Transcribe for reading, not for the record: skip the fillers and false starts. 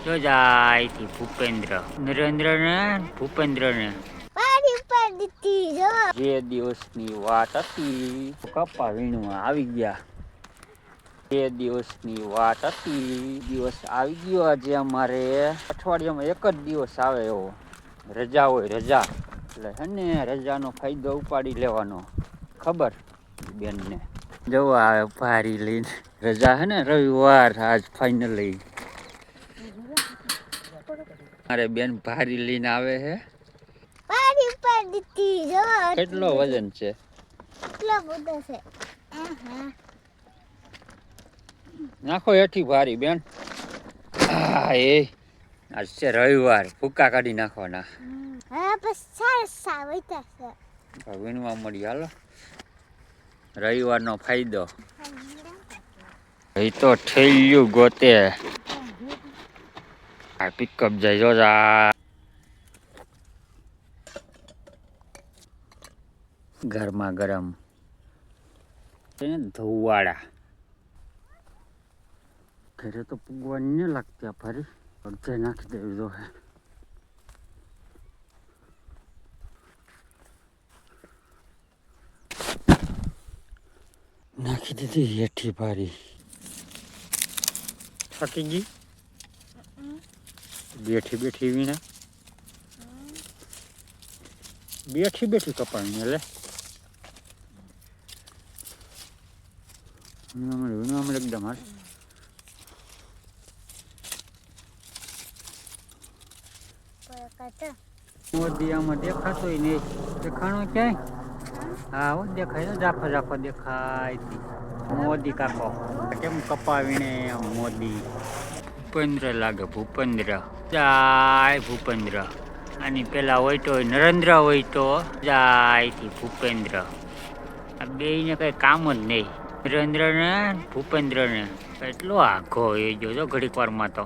જો જાય થી ભૂપેન્દ્ર નરેન્દ્ર ને ભૂપેન્દ્ર ને જે દિવસની વાત હતી કપ્પા વીણવા આવી ગયા. બે દિવસની વાત હતી, દિવસ આવી ગયો. આજે અમારે અઠવાડિયામાં એક જ દિવસ આવે એવો રજા હોય, રજા એટલે હે ને રજાનો ફાયદો ઉપાડી લેવાનો. ખબર બેનને જવા આવે ભારી લઈને રજા હે ને રવિવાર આજ ફાઈનલી મારે બેન ભારી લઈને આવે હે. કેટલો વજન છે? કેટલો બધો છે. નાખો હેઠી ભારી બેન. એ આજ છે રવિવાર, ફૂકા કાઢી નાખવાના. વીણવા મળી હાલો. રવિવારનો ફાયદો એ તો ઠેલ્યું ગોતે. આ પિકઅપ જાય જોજા. ગરમા ગરમ ધોવાડા ઘરે તો પૂગવાની નહીં લાગતી. આ ફરી અડધે નાખી દેવી જો હે. નાખી દીધી હેઠી ભારી. થાકી ગઈ બેઠી બેઠી વીણા. બેઠી બેઠી કપાણી એટલે વીણવા એકદમ હાલ. મોદી આમાં દેખાતો નહીં. દેખાણો ક્યાંય? હા હો દેખાય ને, જાફા જાફા દેખાય. મોદી કાકો કેમ કપાવીને મોદી. ભૂપેન્દ્ર લાગે ભૂપેન્દ્ર. જાય ભૂપેન્દ્ર. આની પેલા હોય તો નરેન્દ્ર હોય તો જાય થી ભૂપેન્દ્ર. આ બેયને કઈ કામ જ નહીં. નરેન્દ્ર ને ભૂપેન્દ્ર ને એટલો આઘો એ જોજો ઘડીક વારમાં તો.